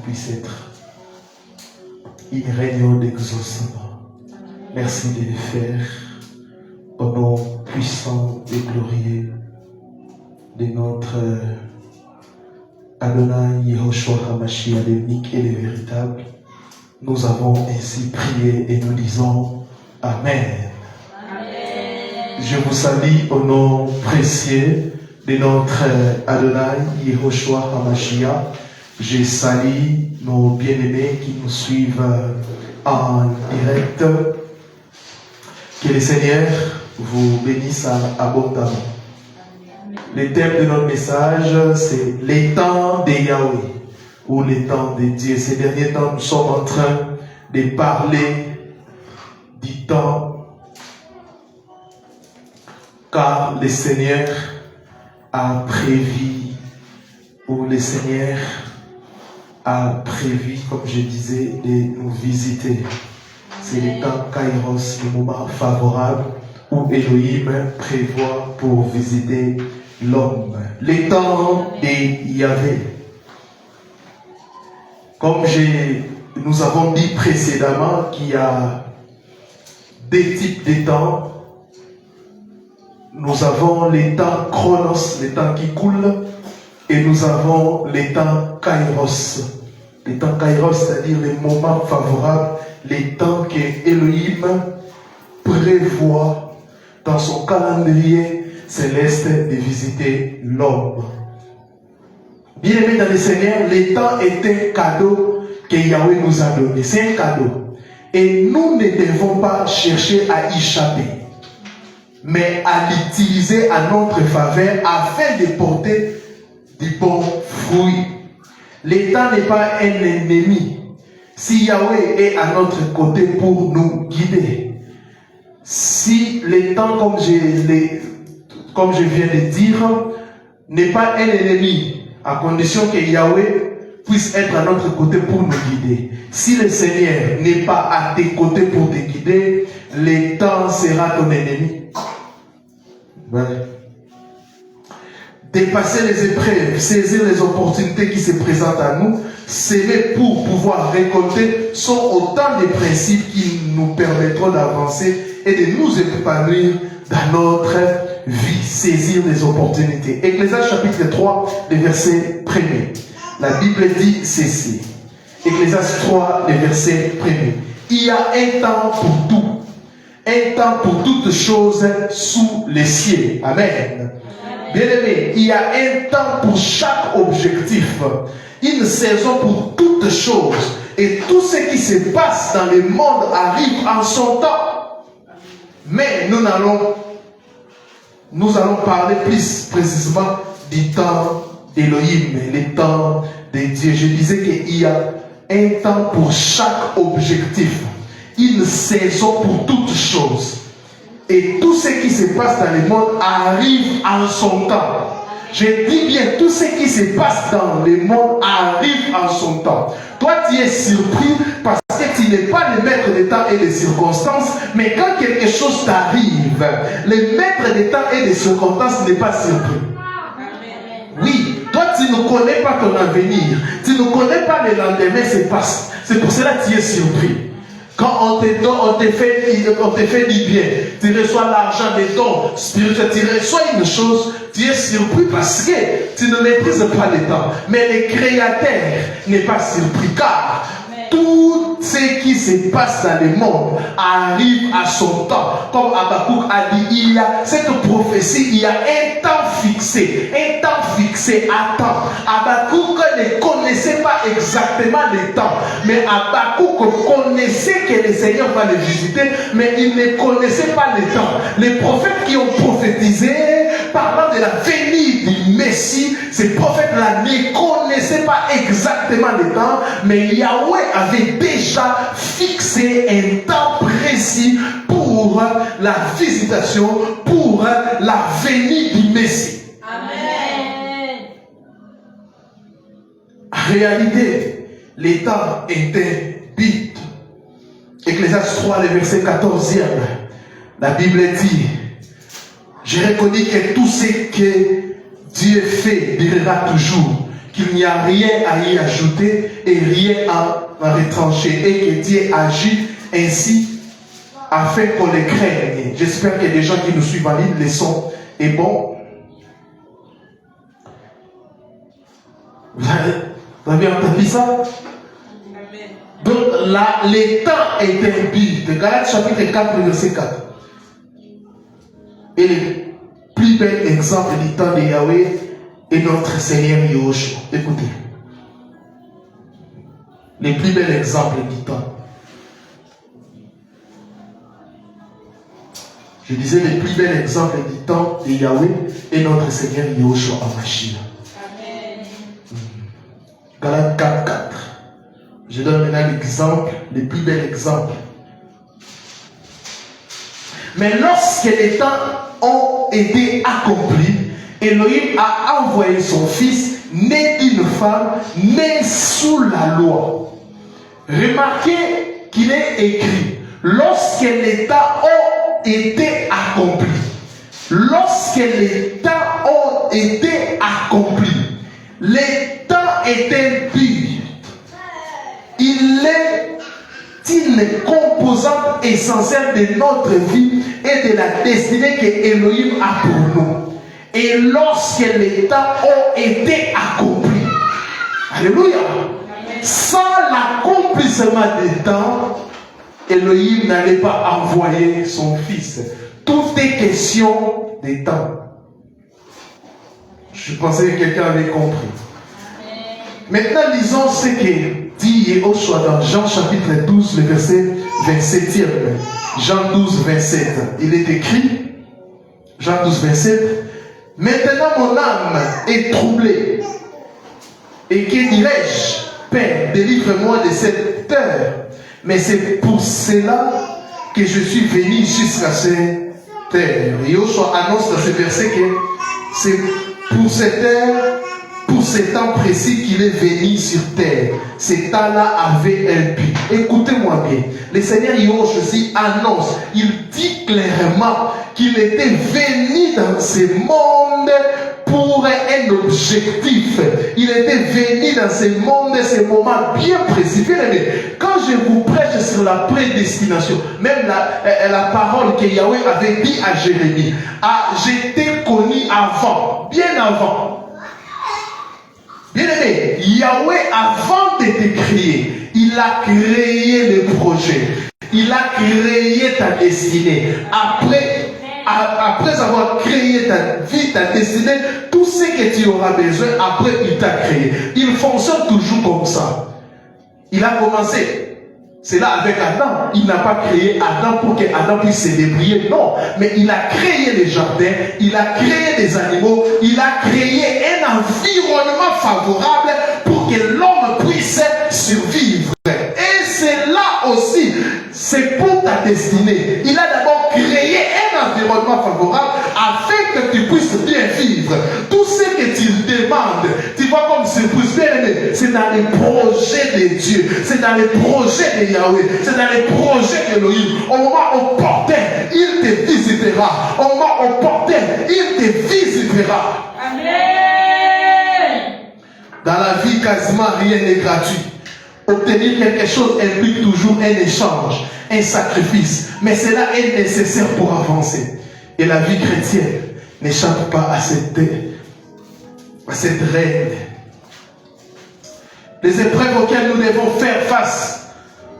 Puisse être une réunion d'exaucement. Merci de le faire au nom puissant et glorieux de notre Adonai Yehoshua HaMashiach, l'unique et le véritable. Nous avons ainsi prié et nous disons Amen. Amen. Je vous salue au nom précieux de notre Adonai Yehoshua HaMashiach. Je salue nos bien-aimés qui nous suivent en direct. Que le Seigneur vous bénisse abondamment. Le thème de notre message, c'est les temps de Yahweh ou les temps de Dieu. Ces derniers temps, nous sommes en train de parler du temps car le Seigneur a prévu ou le Seigneur a prévu, comme je disais, de nous visiter. C'est le temps Kairos, le moment favorable où Elohim prévoit pour visiter l'homme. Le temps de Yahvé. Comme nous avons dit précédemment qu'il y a deux types de temps. Nous avons les temps chronos, les temps qui coulent, et nous avons les temps kairos. Les temps kairos, c'est-à-dire les moments favorables, les temps que Elohim prévoit dans son calendrier céleste de visiter l'homme. Bien aimé dans le Seigneur, les temps est un cadeau que Yahweh nous a donné. C'est un cadeau. Et nous ne devons pas chercher à y échapper, mais à l'utiliser à notre faveur afin de porter du bon fruit. Le temps n'est pas un ennemi. Si Yahweh est à notre côté pour nous guider, si le temps, comme je viens de dire, n'est pas un ennemi, à condition que Yahweh puisse être à notre côté pour nous guider. Si le Seigneur n'est pas à tes côtés pour te guider, le temps sera ton ennemi. Ouais. dépasser les épreuves, saisir les opportunités qui se présentent à nous, s'aimer pour pouvoir récolter, sont autant de principes qui nous permettront d'avancer et de nous épanouir dans notre vie, saisir les opportunités. Ecclésiaste chapitre 3, le verset 1er. La Bible dit ceci. Ecclésiaste 3, le verset 1er. Il y a un temps pour tout. Un temps pour toutes choses sous les cieux. Amen. Bien-aimé, il y a un temps pour chaque objectif. Une saison pour toutes choses. Et tout ce qui se passe dans le monde arrive en son temps. Mais nous allons parler plus précisément du temps d'Élohim, le temps de Dieu. Je disais qu'il y a un temps pour chaque objectif. Une saison pour toutes choses. Et tout ce qui se passe dans le monde arrive en son temps. Je dis bien, tout ce qui se passe dans le monde arrive en son temps. Toi, tu es surpris parce que tu n'es pas le maître des temps et des circonstances, mais quand quelque chose t'arrive, le maître des temps et des circonstances n'est pas surpris. Oui, toi, tu ne connais pas ton avenir, tu ne connais pas le lendemain, c'est pour cela que tu es surpris. Quand on te fait du bien, tu reçois l'argent des dons spirituels, tu reçois une chose, tu es surpris parce que tu ne maîtrises pas le temps. Mais le Créateur n'est pas surpris car tout ce qui se passe dans le monde arrive à son temps. Comme Habakkuk a dit, il y a cette prophétie, il y a un temps fixé à temps. Habakkuk ne connaissait pas exactement le temps, mais Habakkuk connaissait que le Seigneur va le visiter, mais il ne connaissait pas le temps. Les prophètes qui ont prophétisé, parlant de la venue du Messie, ces prophètes-là ne connaissaient pas exactement le temps, mais Yahweh avait déjà fixé un temps précis pour la visitation, pour la venue du Messie. Amen. En réalité, le temps était vite. Ecclésiaste 3, le verset 14e, la Bible dit: je reconnais que tout ce que Dieu fait durera toujours, qu'il n'y a rien à y ajouter et rien à retrancher, et que Dieu agit ainsi afin qu'on les craigne. J'espère que les gens qui nous suivent en ligne, le son est bon. Vous avez entendu ça? Donc là, le temps était vite. Galates chapitre 4, verset 4. Et le plus bel exemple du temps de Yahweh est notre Seigneur Yahushua. Écoutez. Le plus bel exemple du temps. Je disais le plus bel exemple du temps de Yahweh est notre Seigneur Yahushua HaMashiach. Amen. Galates 4, 4. Je donne maintenant l'exemple, le plus bel exemple. Mais lorsque les temps ont été accomplis, Elohim a envoyé son fils, né d'une femme, né sous la loi. Remarquez qu'il est écrit, lorsque les temps ont été accomplis. Lorsque les temps ont été accomplis, les temps étaient purs. Il est une composante essentielle de notre vie et de la destinée que Elohim a pour nous. Et lorsque les temps ont été accomplis, alléluia, sans l'accomplissement des temps, Elohim n'allait pas envoyer son fils. Tout est question des temps. Je pensais que quelqu'un avait compris. Maintenant, lisons ce que dit Yahushua dans Jean chapitre 12, le verset 27e. Jean 12, 27. Il est écrit, Jean 12, 27, maintenant mon âme est troublée. Et que dirais-je? Père, délivre-moi de cette heure. Mais c'est pour cela que je suis venu jusqu'à cette terre. Yahushua annonce dans ce verset que c'est pour cette heure pour ce temps précis qu'il est venu sur terre. Ce temps-là avait un but. Écoutez-moi bien. Le Seigneur Jésus annonce, il dit clairement qu'il était venu dans ce monde pour un objectif. Il était venu dans ce monde, ce moment bien précis. Quand je vous prêche sur la prédestination, même la parole que Yahweh avait dit à Jérémie, j'étais connu avant, bien avant. Bien aimé, Yahweh, avant de te créer, il a créé le projet. Il a créé ta destinée. Après avoir créé ta vie, ta destinée, tout ce que tu auras besoin, après il t'a créé. Il fonctionne toujours comme ça. Il a commencé. C'est là avec Adam. Il n'a pas créé Adam pour que Adam puisse se débrouiller. Non. Mais il a créé les jardins. Il a créé les animaux. Il a créé un environnement favorable pour que l'homme puisse survivre. Et c'est là aussi. C'est pour ta destinée. Il a d'abord créé un environnement favorable afin que tu puisses bien vivre. Tout ce que tu demandes, tu vois comme surprise, bien aimé, c'est dans les projets de Dieu, c'est dans les projets de Yahweh, c'est dans les projets d'Élohim. Au moment opportun, il te visitera. Au moment opportun, il te visitera. Amen. Dans la vie, quasiment rien n'est gratuit. Obtenir quelque chose implique toujours un échange, un sacrifice. Mais cela est nécessaire pour avancer. Et la vie chrétienne n'échappe pas à cette règle. Les épreuves auxquelles nous devons faire face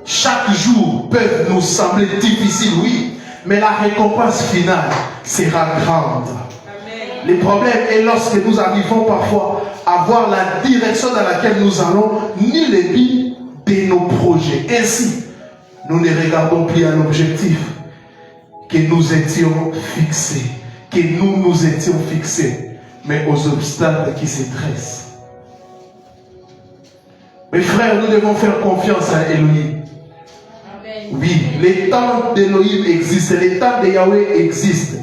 chaque jour peuvent nous sembler difficiles, oui. Mais la récompense finale sera grande. Amen. Le problème est lorsque nous arrivons parfois à voir la direction dans laquelle nous allons, ni les buts de nos projets. Ainsi, nous ne regardons plus à l'objectif que nous étions fixés, mais aux obstacles qui se dressent. Mes frères, nous devons faire confiance à Elohim. Oui, les temps d'Elohim existent, les temps de Yahweh existent.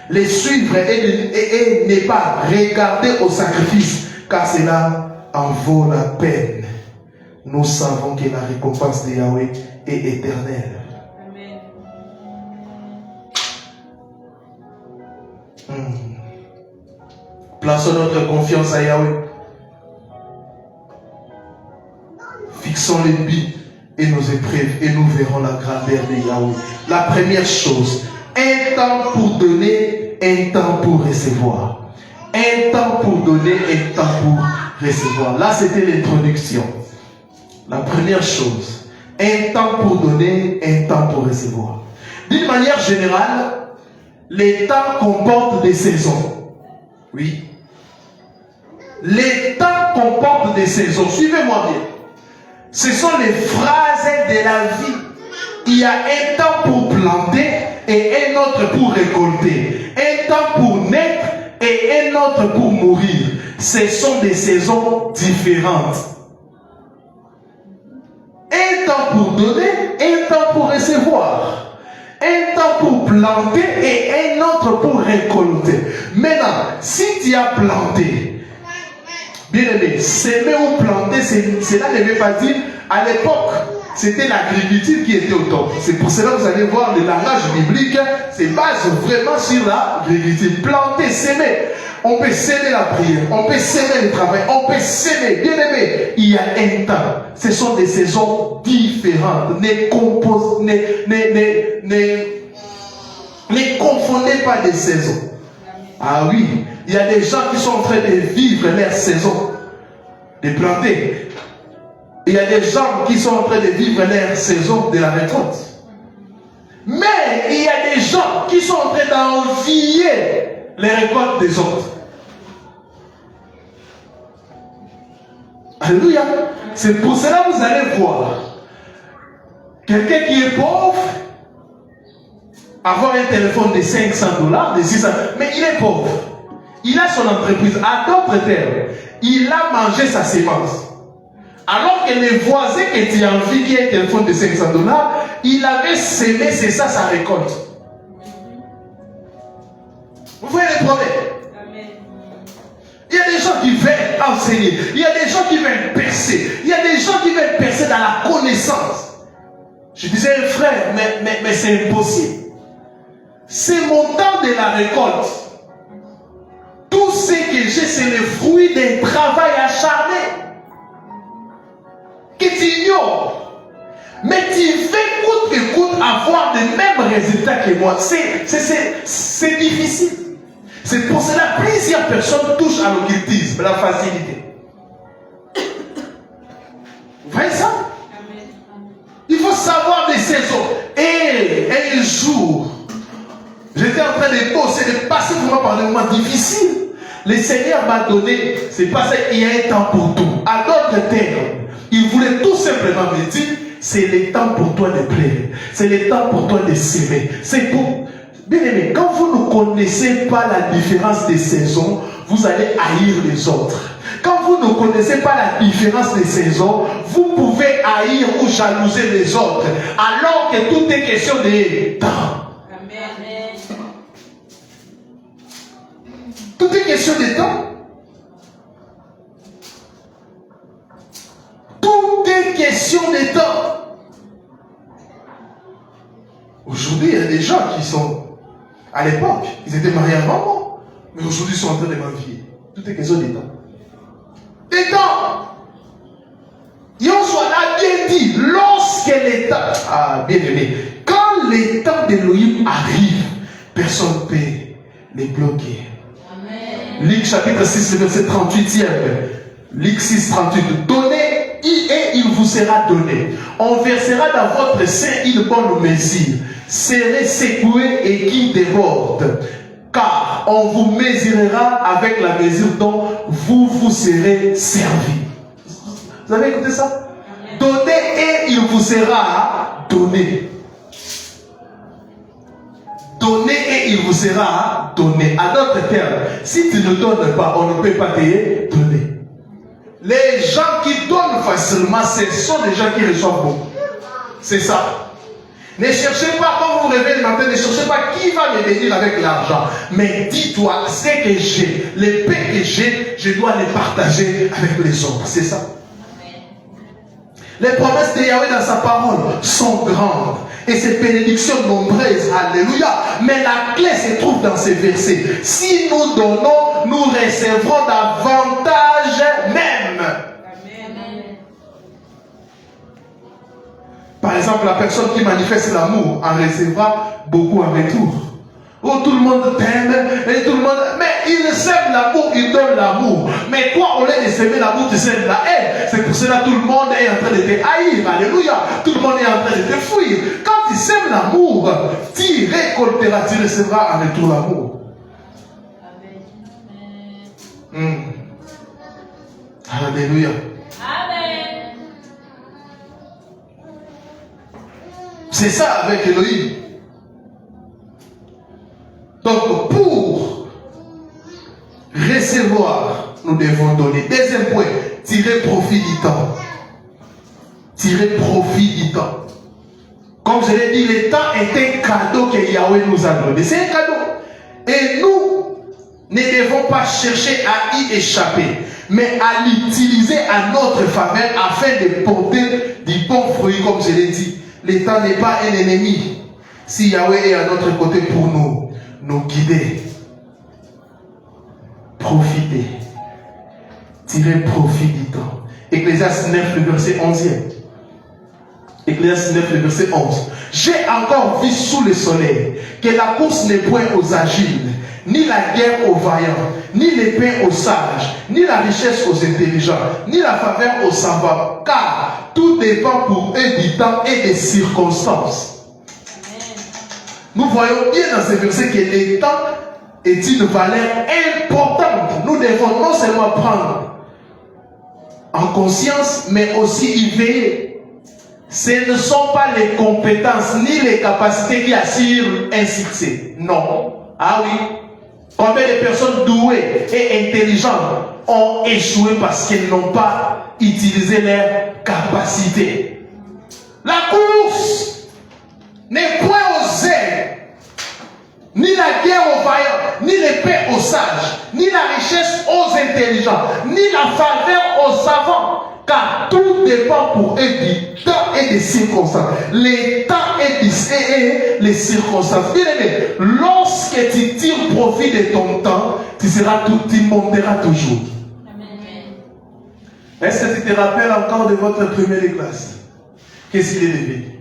Les suivre et ne pas regarder au sacrifice, car cela en vaut la peine. Nous savons que la récompense de Yahweh est éternelle. Amen. Plaçons notre confiance à Yahweh. Fixons les buts et nos épreuves et nous verrons la grandeur de Yahweh. La première chose, un temps pour donner, un temps pour recevoir. Un temps pour donner, un temps pour recevoir. Là, c'était l'introduction. La première chose, un temps pour donner, un temps pour recevoir. D'une manière générale, les temps comportent des saisons. Oui. Les temps comportent des saisons. Suivez-moi bien. Ce sont les phrases de la vie. Il y a un temps pour planter et un autre pour récolter. Un temps pour naître et un autre pour mourir. Ce sont des saisons différentes. Un temps pour donner, un temps pour recevoir. Un temps pour planter et un autre pour récolter. Maintenant, si tu as planté, bien aimé, s'aimer ou planter, cela ne veut pas dire, à l'époque, c'était l'agriculture qui était au top. C'est pour cela que vous allez voir le langage biblique, c'est base vraiment sur l'agriculture. Planter, s'aimer. On peut s'aimer la prière, on peut s'aimer le travail, on peut s'aimer. Bien aimé, il y a un temps. Ce sont des saisons différentes. Ne confondez pas des saisons. Ah oui, il y a des gens qui sont en train de vivre leur saison, de planter. Il y a des gens qui sont en train de vivre leur saison de la récolte. Mais il y a des gens qui sont en train d'envier les récoltes des autres. Alléluia. C'est pour cela que vous allez voir quelqu'un qui est pauvre avoir un téléphone de $500, de 600, mais il est pauvre. Il a son entreprise. À d'autres termes, il a mangé sa sémence. Alors que les voisins que tu as envie qui ait un téléphone de $500, il avait semé, c'est ça sa récolte. Vous voyez le problème? Il y a des gens qui veulent enseigner. Il y a des gens qui veulent percer. Il y a des gens qui veulent percer dans la connaissance. Je disais, frère, mais c'est impossible. C'est mon temps de la récolte. Tout ce que j'ai, c'est le fruit d'un travail acharné. Que tu ignores. Mais tu fais coûte que coûte avoir les mêmes résultats que moi. C'est difficile. C'est pour cela que plusieurs personnes touchent à l'occultisme, la facilité. Vous voyez ça? Il faut savoir les saisons. Et un jour, j'étais en train de bosser, de passer vraiment par des moments difficiles. Le Seigneur m'a donné, c'est parce qu'il y a un temps pour tout. À d'autres termes, il voulait tout simplement me dire, c'est le temps pour toi de plaire. C'est le temps pour toi de s'aimer. C'est pour... Bien aimé, quand vous ne connaissez pas la différence des saisons, vous allez haïr les autres. Quand vous ne connaissez pas la différence des saisons, vous pouvez haïr ou jalouser les autres, alors que tout est question de temps. Amen. Tout est question de temps. Tout est question de temps. Aujourd'hui, il y a des gens qui sont... À l'époque, ils étaient mariés avant moi. Mais aujourd'hui, ils sont en train de m'envier. Tout est question des temps. Des temps. Yoshua l'a bien dit. Lorsque les temps... Ah, bien aimé. Quand les temps d'Élohim arrivent, personne ne peut les bloquer. Amen. Luc chapitre 6, verset 38e. Luc 6, 38. Donnez et il vous sera donné. On versera dans votre sein une bonne mesure. Serez secoué et qui déborde. Car on vous mesurera avec la mesure dont vous serez servi. Vous avez écouté ça? Donnez et il vous sera donné. Donnez et il vous sera donné. À d'autres termes, si tu ne donnes pas, on ne peut pas te donner. Les gens qui donnent facilement, ce sont les gens qui reçoivent beaucoup. C'est ça. Ne cherchez pas, quand vous vous réveillez le matin, ne cherchez pas qui va me bénir avec l'argent. Mais dis-toi, ce que j'ai, les paix que j'ai, je dois les partager avec les autres. C'est ça. Les promesses de Yahweh dans sa parole sont grandes. Et ses bénédictions nombreuses. Alléluia. Mais la clé se trouve dans ces versets. Si nous donnons, nous recevrons davantage même. Par exemple, la personne qui manifeste l'amour en recevra beaucoup en retour. Oh, tout le monde t'aime, et tout le monde... Mais il sème l'amour, il donne l'amour. Mais toi, au lieu de s'aimer l'amour, tu sèmes la haine. C'est pour cela que tout le monde est en train de te haïr. Alléluia. Tout le monde est en train de te fuir. Quand tu sèmes l'amour, tu récolteras, tu recevras en retour l'amour. Amen. Alléluia. Amen. C'est ça avec Elohim. Donc, pour recevoir, nous devons donner. Deuxième point, tirer profit du temps. Tirer profit du temps. Comme je l'ai dit, le temps est un cadeau que Yahweh nous a donné. C'est un cadeau. Et nous ne devons pas chercher à y échapper, mais à l'utiliser à notre faveur afin de porter du bon fruit, comme je l'ai dit. Le temps n'est pas un ennemi. Si Yahweh est à notre côté pour nous guider, profitez. Tirez profit du temps. Ecclésiaste 9, le verset 11e. Ecclésiaste 9, le verset 11. J'ai encore vu sous le soleil que la course n'est point aux agiles, ni la guerre aux vaillants, ni l'épée aux sages, ni la richesse aux intelligents, ni la faveur aux savants, car tout dépend pour eux du temps et des circonstances. Nous voyons bien dans ces versets que le temps est une valeur importante. Nous devons non seulement prendre en conscience, mais aussi y veiller. Ce ne sont pas les compétences ni les capacités qui assurent un succès. Non. Ah oui. Combien de personnes douées et intelligentes ont échoué parce qu'elles n'ont pas utilisé leurs capacités. La course n'est point aux airs. ni la guerre aux vaillants, ni l'épée aux sages, ni la richesse aux intelligents, ni la faveur aux savants. Car tout dépend pour eux du temps et des circonstances. Les temps et les circonstances. Bien aimé, lorsque tu tires profit de ton temps, tu monteras toujours. Amen. Est-ce que tu te rappelles encore de votre première classe? Qu'est-ce qu'il est devenu?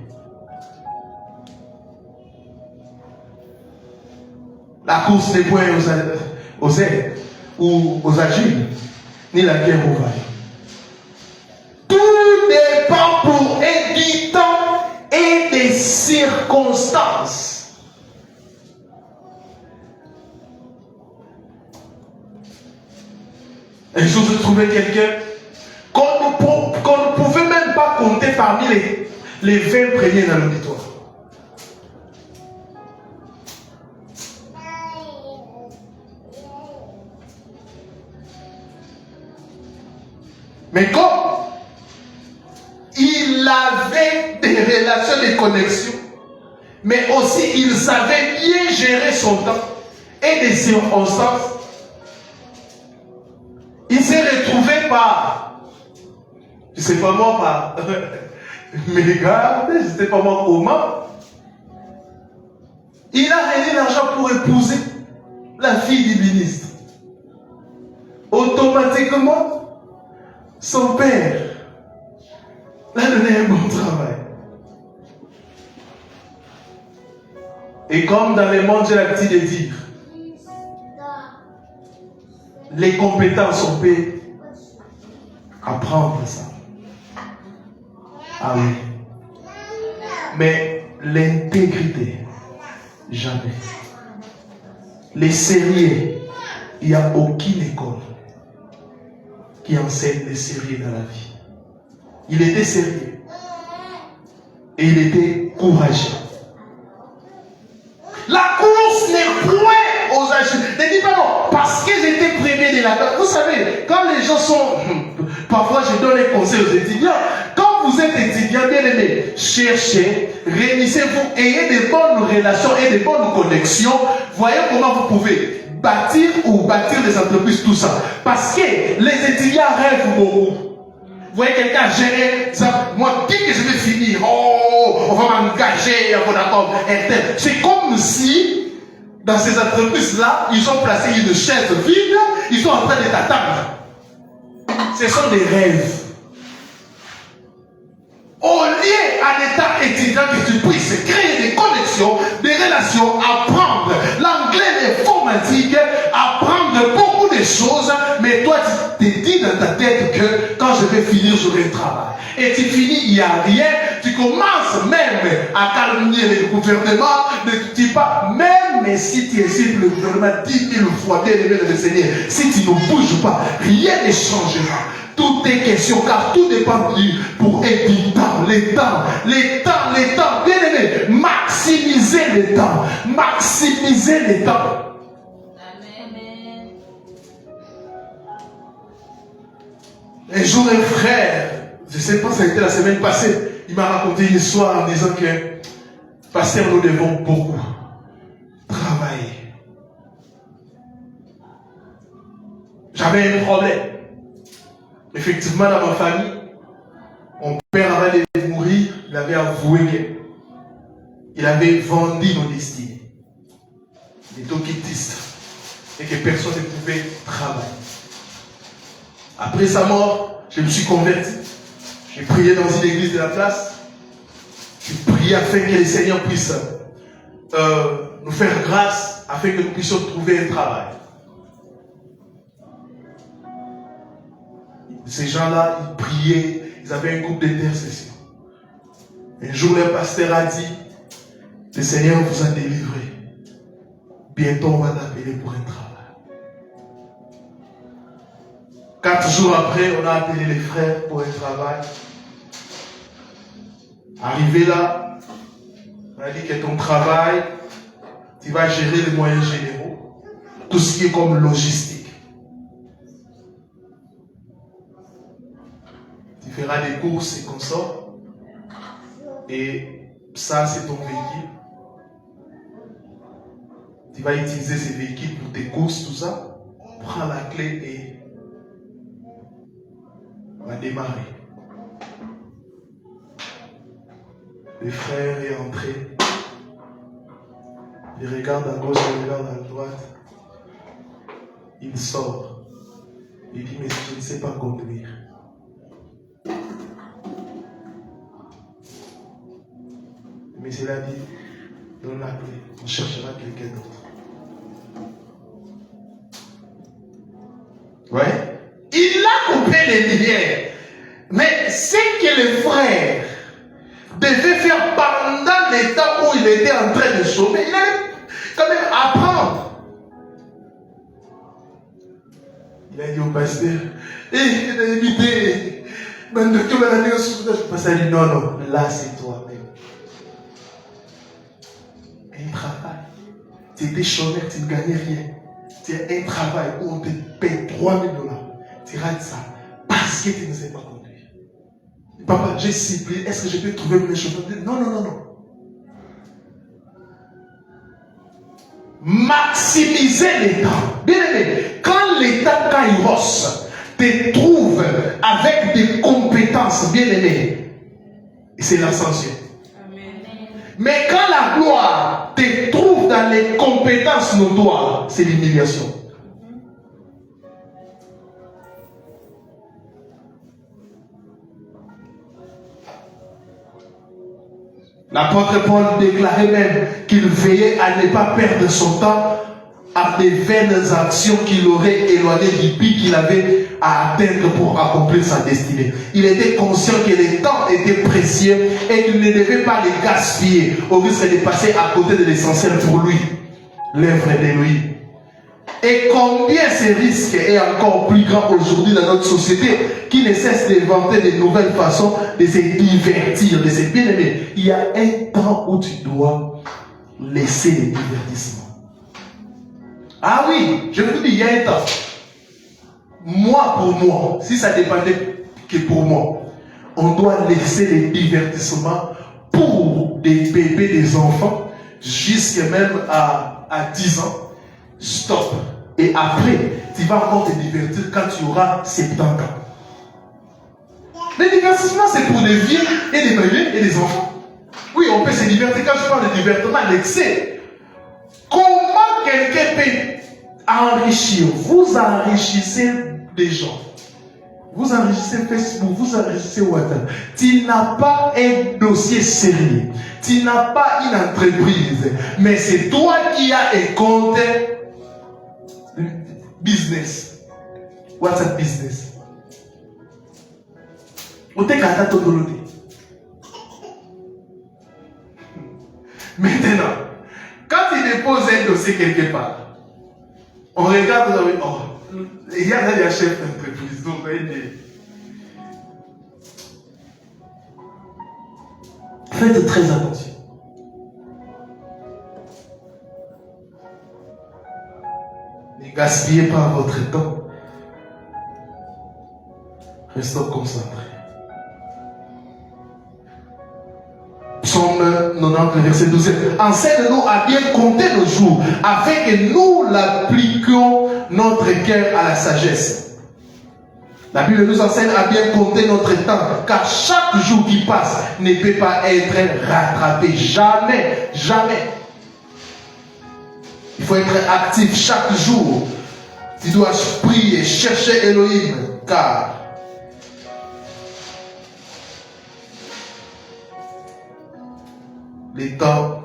La course n'est point aux ailes ou aux agiles, ni la guerre aux vaillants. Tout dépend pour eux du temps et des circonstances. Un jour, je trouvais quelqu'un qu'on ne pouvait même pas compter parmi les 20 premiers dans l'auditoire. Mais comme il avait des relations de connexion, mais aussi il savait bien gérer son temps et des circonstances, il s'est retrouvé par, je ne sais pas moi, par mégarde, je ne sais pas moi comment, il a réuni l'argent pour épouser la fille du ministre. Automatiquement, son père l'a donné un bon travail. Et comme dans le monde, j'ai l'habitude de dire, les compétences, on peut apprendre ça. Ah oui. Mais l'intégrité, jamais. Les sérieux, il n'y a aucune école qui enseigne les sérieux dans la vie. Il était sérieux. Et il était courageux. La course n'est point aux agiles. Ne dis pas non, parce que j'étais premier de la classe. Vous savez, quand les gens sont... Parfois, je donne un conseil aux étudiants. Quand vous êtes étudiant, bien aimé, cherchez, réunissez-vous, ayez des bonnes relations et des bonnes connexions. Voyez comment vous pouvez bâtir des entreprises, tout ça. Parce que les étudiants rêvent beaucoup. Vous voyez quelqu'un gérer ça, moi, dès que je vais finir, on va m'engager, on va d'accord, c'est comme si, dans ces entreprises-là, ils ont placé une chaise vide, ils sont en train de t'attendre. Ce sont des rêves. Au lieu, en étant étudiant, que tu puisses créer des connexions, des relations, apprendre l'anglais, l'informatique, apprendre beaucoup de choses, mais toi, tu te dis dans ta tête que quand je vais finir, j'aurai un travail. Et tu finis, il n'y a rien, tu commences même à calomnier le gouvernement, ne te dis pas, même si tu insultes le gouvernement 10 000 fois, bien aimé de le Seigneur, si tu ne bouges pas, rien ne changera. Tout est question, car tout dépend pour être du temps, les temps, bien aimé, maximiser les temps, maximiser les temps. Amen. Un jour, un frère, je ne sais pas, ça a été la semaine passée, il m'a raconté une histoire en disant que, pasteur, nous devons beaucoup travailler. J'avais un problème. Effectivement, dans ma famille, mon père, avant de mourir, il avait avoué qu'il avait vendu nos destinées. Il était quittiste. Et que personne ne pouvait travailler. Après sa mort, je me suis converti. J'ai prié dans une église de la place. J'ai prié afin que le Seigneur puisse nous faire grâce, afin que nous puissions trouver un travail. Ces gens-là, ils priaient, ils avaient un groupe d'intercession. Un jour, le pasteur a dit, le Seigneur vous a délivré. Bientôt, on va t'appeler pour un travail. 4 jours après, on a appelé les frères pour un travail. Arrivé là, on a dit que ton travail, tu vas gérer les moyens généraux. Tout ce qui est comme logistique. Tu feras des courses et consorts. Et ça, c'est ton véhicule. Tu vas utiliser ces véhicules pour tes courses, tout ça. Prends la clé et on va démarrer. Le frère est entré. Il regarde à gauche, il regarde à droite. Il sort. Il dit, mais je ne sais pas conduire. Mais cela dit, donne la clé, on cherchera quelqu'un d'autre. Ouais. Il a coupé les lumières. Mais ce que le frère devait faire pendant les temps où il était en train de chômer, il allait quand même apprendre. Il a dit au pasteur, il a évité. Le pasteur a dit, non, non, là c'est toi-même. Un travail. Tu étais chômeur, tu ne gagnais rien. Tu as un travail où on te paye 3 000 $. Tu rates ça parce que tu ne sais pas conduire. Papa, j'ai supplié, est-ce que je peux trouver mes chauffeurs? Non, non, non, non. Maximiser les temps. Bien aimé, quand l'État Kairos te trouve avec des compétences, bien aimé, c'est l'ascension. Mais quand la gloire te trouve dans les compétences notoires, c'est l'humiliation. L'apôtre Paul déclarait même qu'il veillait à ne pas perdre son temps à des vaines actions qu'il aurait éloignées du but qu'il avait à atteindre pour accomplir sa destinée. Il était conscient que le temps était précieux et qu'il ne devait pas les gaspiller au risque de passer à côté de l'essentiel pour lui, l'œuvre d'Élohim. Et combien ce risque est encore plus grand aujourd'hui dans notre société qui ne cesse d'inventer de nouvelles façons de se divertir, de se bien aimer. Il y a un temps où tu dois laisser les divertissements. Ah oui, je vous dis, il y a un temps. Moi, pour moi, si ça dépendait que pour moi, on doit laisser les divertissements pour des bébés, des enfants, jusqu'à même à 10 ans. Stop. Et après, tu vas encore te divertir quand tu auras 70 ans. Les divertissements, c'est pour des vieux et des bébés et des enfants. Oui, on peut se divertir. Quand je parle de divertissement, l'excès. Comment quelqu'un peut enrichir? Vous enrichissez des gens. Vous enrichissez Facebook, vous enrichissez WhatsApp. Tu n'as pas un dossier sérieux. Tu n'as pas une entreprise. Mais c'est toi qui as un compte business. WhatsApp business. Maintenant, quand tu déposes un dossier quelque part, on regarde, oh, il y a des chefs d'entreprise, donc faites très attention. Ne gaspillez pas votre temps. Restons concentrés. Psaume 90, verset 12. Enseigne-nous à bien compter nos jours, afin que nous l'appliquions notre cœur à la sagesse. La Bible nous enseigne à bien compter notre temps, car chaque jour qui passe ne peut pas être rattrapé. Jamais, jamais. Il faut être actif chaque jour. Tu dois prier, chercher Elohim, car les temps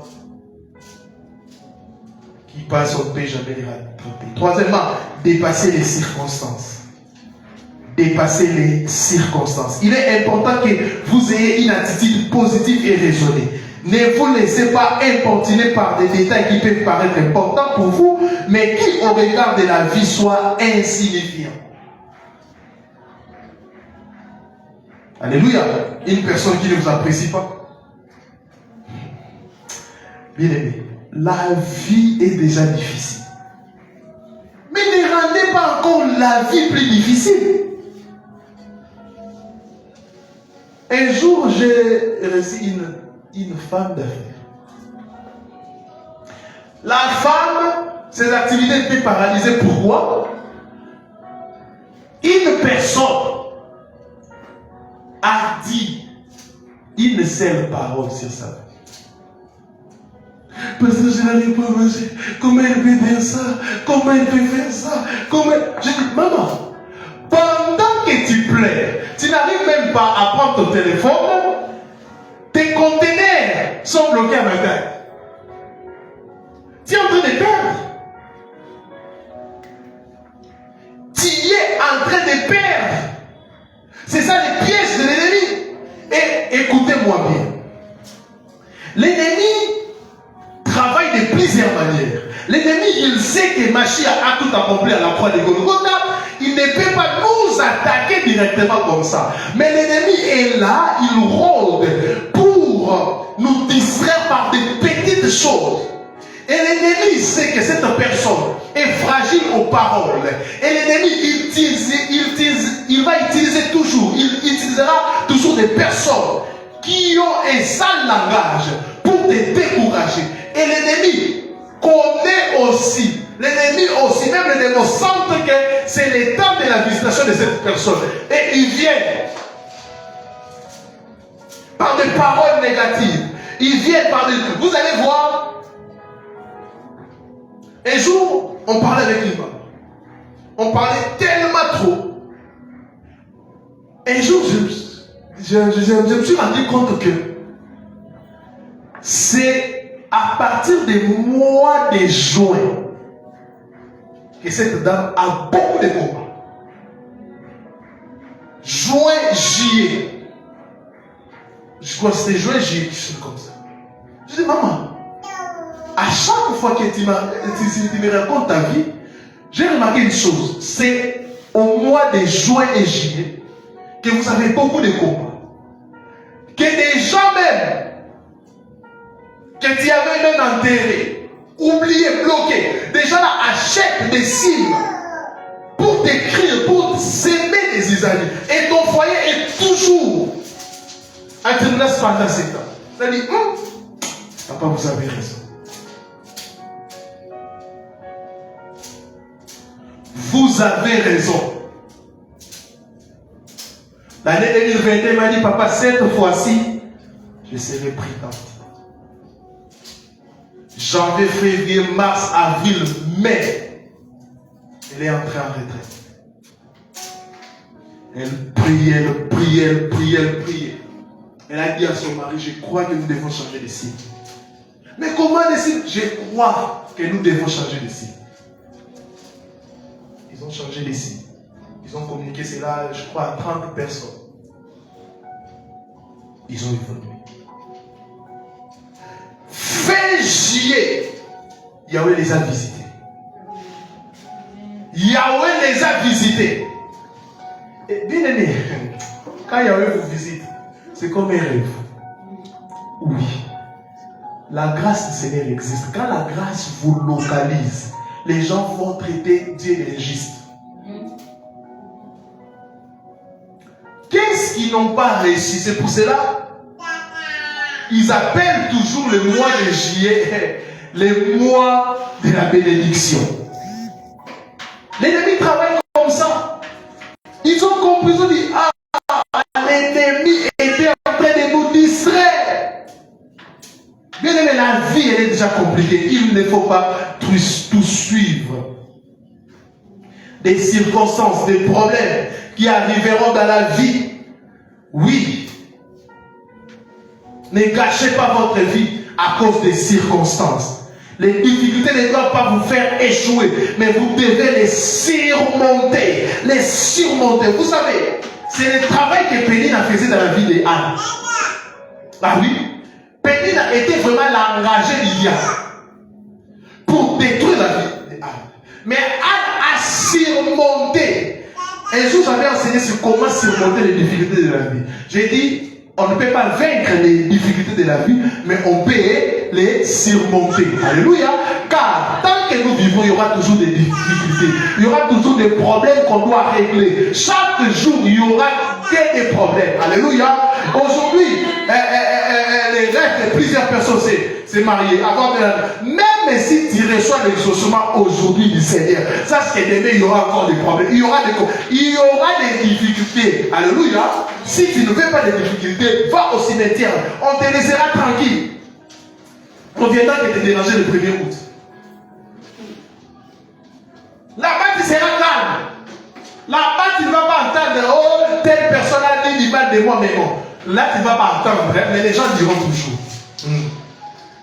qui passent, on ne peut jamais les rattraper. Troisièmement, dépasser les circonstances. Dépasser les circonstances. Il est important que vous ayez une attitude positive et raisonnée. Ne vous laissez pas importuner par des détails qui peuvent paraître importants pour vous, mais qui, au regard de la vie, soient insignifiants. Alléluia. Une personne qui ne vous apprécie pas. Bien aimé, la vie est déjà difficile. Mais ne rendez pas encore la vie plus difficile. Un jour, j'ai reçu une femme d'affaires. La femme Ses activités étaient paralysées. Pourquoi? Une personne a dit une seule parole sur sa vie. Parce que je n'arrive pas à manger. Comment elle peut dire ça? Comment elle peut faire ça? Je dis, maman, pendant que tu pleures, tu n'arrives même pas à prendre ton téléphone, tes conteneurs sont bloqués à ma taille. Tu es en train de perdre. Tu es en train de perdre. C'est ça les pièges de l'ennemi. Et écoutez-moi bien. L'ennemi travaille de plusieurs manières. L'ennemi, il sait que Mashiach a tout accompli à la croix de Golgotha. Il ne peut pas nous attaquer directement comme ça. Mais l'ennemi est là, il rôde pour nous distraire par des petites choses. Et l'ennemi sait que cette personne est fragile aux paroles. Et l'ennemi, il va utiliser toujours, il utilisera toujours des personnes qui ont un sale langage pour te décourager. Et l'ennemi connaît aussi, même le démon sent que c'est le temps de la visitation de cette personne. Et il vient par des paroles négatives. Il vient par des... Vous allez voir, un jour, on parlait avec une maman. On parlait tellement trop. Un jour, je me suis rendu compte que c'est à partir du mois de juin que cette dame a beaucoup de combats. Juin, juillet. Je crois que c'était juin, juillet, quelque chose comme ça. Je dis, maman, à chaque fois que tu me racontes ta vie, j'ai remarqué une chose. C'est au mois de juin et juillet que vous avez beaucoup de combats. Que des gens même que tu avais même enterrés, oubliés, bloqués, des gens là achètent des signes pour t'écrire, pour s'aimer des cisailles. Et ton foyer est toujours en tribunal pendant 7 ans. Ça dit, papa, vous avez raison. Vous avez raison. L'année 2021 m'a dit, papa, cette fois-ci, je serai prudente. Janvier, février, mars, avril, mai, elle est entrée en retraite. Elle priait. Elle a dit à son mari, je crois que nous devons changer de signe. Mais comment les signes? Je crois que nous devons changer de signe. Ils ont changé de signe. Ils ont communiqué cela, je crois, à 30 personnes. Ils ont évolué. Fin juillet, Yahweh les a visités. Yahweh les a visités. Et bien aimé, quand Yahweh vous visite, c'est comme un rêve. Oui. La grâce du Seigneur existe. Quand la grâce vous localise, les gens vont traiter Dieu d'injuste. Qu'est-ce qu'ils n'ont pas réussi? C'est pour cela ils appellent toujours le mois de juillet le mois de la bénédiction. L'ennemi travaille comme ça. Ils ont compris, ils ont dit, l'ennemi était en train de nous distraire. Bien aimé, la vie elle est déjà compliquée. Il ne faut pas tout suivre. Des circonstances, des problèmes qui arriveront dans la vie. Oui. Ne gâchez pas votre vie à cause des circonstances. Les difficultés ne doivent pas vous faire échouer, mais vous devez les surmonter. Les surmonter. Vous savez, c'est le travail que Pénina faisait dans la vie de Anne. Ah oui, Pénina était vraiment l'engagée d'Ilias pour détruire la vie de Anne. Mais Anne a surmonté. Un jour, j'avais enseigné sur comment surmonter les difficultés de la vie. J'ai dit, on ne peut pas vaincre les difficultés de la vie, mais on peut les surmonter. Alléluia. Car tant que nous vivons, il y aura toujours des difficultés. Il y aura toujours des problèmes qu'on doit régler. Chaque jour, il y aura que des problèmes. Alléluia. Aujourd'hui, les rêves de plusieurs personnes, c'est marier, avoir de la... Même Même si tu reçois l'exaucement aujourd'hui du Seigneur, sache que demain il y aura encore des problèmes, il y aura des difficultés. Alléluia. Si tu ne veux pas de difficultés, va au cimetière, on te laissera tranquille. On viendra te déranger le 1er août. Là-bas, tu seras calme. Là-bas, tu ne vas pas entendre, oh, telle personne a dit du mal de moi, mais bon. Là, tu ne vas pas entendre, mais les gens diront toujours.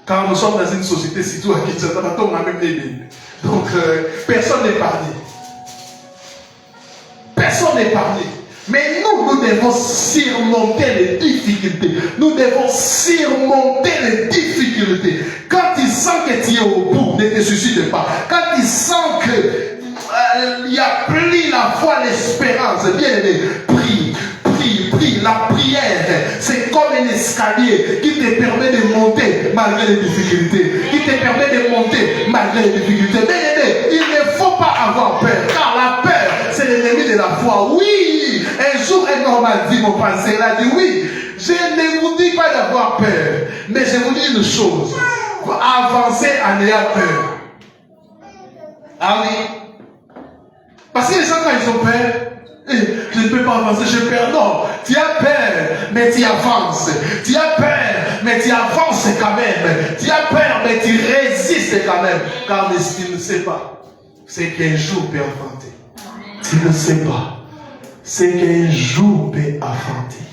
Car nous sommes dans une société, surtout à Kinshasa, on a même les billes. Donc, personne n'est épargné. Personne n'est épargné. Mais nous devons surmonter les difficultés. Nous devons surmonter les difficultés. Quand tu sens que tu es au bout, ne te suicide pas. Quand tu sens que il n'y a plus la foi, l'espérance, bien aimé, prie. La prière, c'est comme un escalier qui te permet de monter malgré les difficultés. Qui te permet de monter malgré les difficultés. Bien aimé, il ne faut pas avoir peur, car la peur, c'est l'ennemi de la foi. Oui, un jour un homme a dit, mon pasteur a dit, oui, je ne vous dis pas d'avoir peur, mais je vous dis une chose, avancez en ayant peur. Ah oui. Parce que les gens, quand ils ont peur, je ne peux pas avancer, j'ai peur. Non, tu as peur, mais tu avances. Tu as peur, mais tu avances quand même. Tu as peur, mais tu résistes quand même. Car tu ne sais pas, c'est qu'un jour peut affronter. Tu ne sais pas, c'est qu'un jour peut affronter.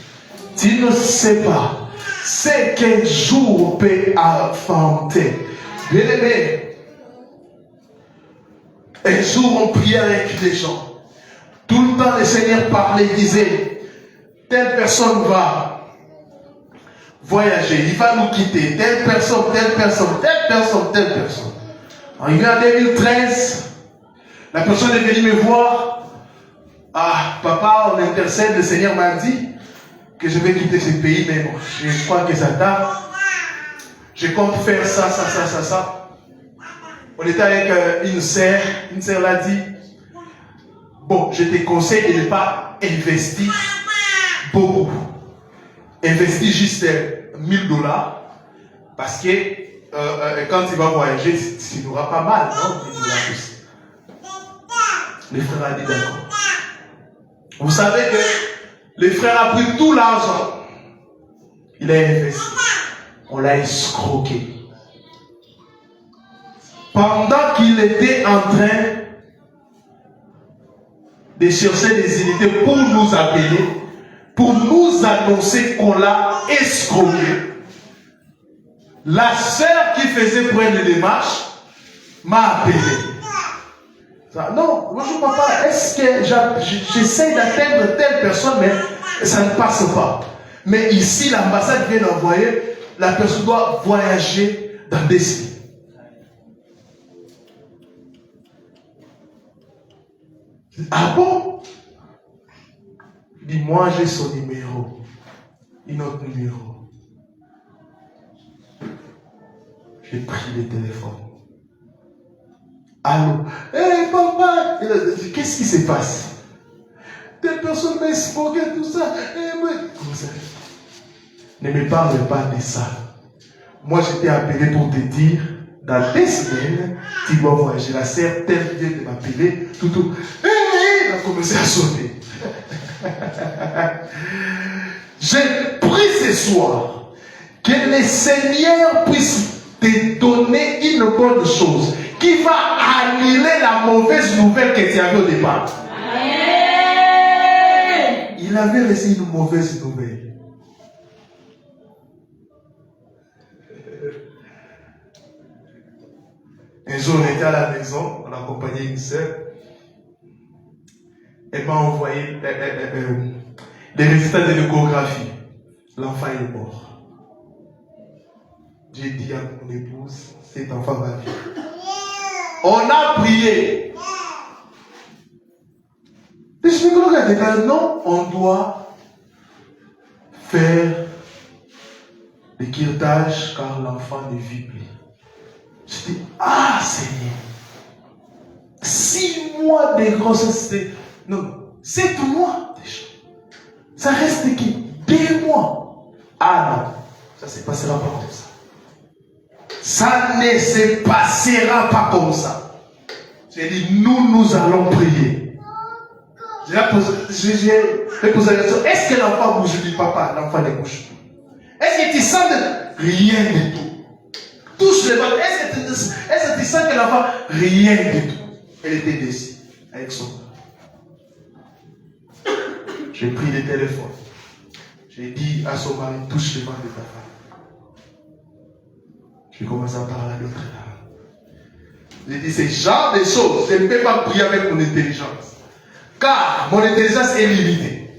Tu ne sais pas, c'est qu'un jour peut affronter. Bien aimé, un jour on priait avec les gens. Tout le temps, le Seigneur parlait, disait, telle personne va voyager, il va nous quitter, telle personne. Arrivé en 2013, la personne est venue me voir. Ah, papa, on intercède, le Seigneur m'a dit que je vais quitter ce pays, mais bon, je crois que ça tarde. Je compte faire ça. On était avec une sœur l'a dit, bon, je te conseille de ne pas investir beaucoup. Investis juste $1000 parce que quand tu vas voyager, tu n'auras pas mal, non? Les frères a dit d'accord. Vous savez que le frère a pris tout l'argent. Il a investi. On l'a escroqué. Pendant qu'il était en train de chercher des unités pour nous appeler, pour nous annoncer qu'on l'a escroqué, la sœur qui faisait prendre les démarches m'a appelé. Non, bonjour papa, est-ce que j'essaie d'atteindre telle personne, mais ça ne passe pas. Mais ici, l'ambassade vient d'envoyer, la personne doit voyager dans des semaines. Ah bon? Dis-moi, j'ai son numéro. Un autre numéro. J'ai pris le téléphone. Allô? Hé papa! Qu'est-ce qui se passe? Telle personne m'a escroqué, tout ça. Comment ça? Ne me parle pas de ça. Moi, je t'ai appelé pour te dire, dans 2 semaines, tu dois voyager. La sœur telle vient de m'appeler, tout. Il a commencé à sonner. J'ai pris ce soir que le Seigneur puisse te donner une bonne chose qui va annuler la mauvaise nouvelle que tu avais au départ. Il avait reçu une mauvaise nouvelle. Un jour, on était à la maison, on accompagnait une sœur. Elle m'a envoyé les résultats de l'échographie. L'enfant est mort. J'ai dit à mon épouse, cet enfant va vivre. On a prié. Le gynécologue a dit, non, on doit faire le curetage car l'enfant ne vit plus. Je dis, ah Seigneur, 6 mois de grossesse, non, 7 mois déjà. Ça reste qui? 2 mois. Ah non, ça ne se passera pas comme ça. Ça ne se passera pas comme ça. J'ai dit, nous allons prier. J'ai posé la question, est-ce que l'enfant bouge du papa? L'enfant ne bouge pas. Est-ce que tu sens rien du tout? Touche les balles. Est-ce que tu sens que l'enfant, rien du tout? Elle était décide avec son père. J'ai pris le téléphone. J'ai dit à son mari, touche les mains de ta femme. J'ai commencé à parler à l'autre là. J'ai dit, c'est genre de choses, je ne peux pas prier avec mon intelligence. Car mon intelligence est limitée.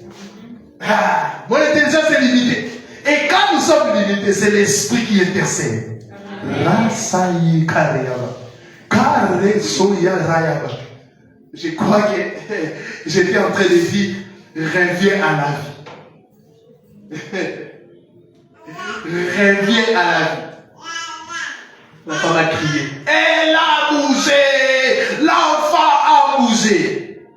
Mon intelligence est limitée. Et quand nous sommes limités, c'est l'esprit qui intercède. Là, ça y est, je crois que j'étais en train de dire, reviens à la vie. Reviens à la vie. La femme a crié. Elle a bougé. L'enfant a bougé.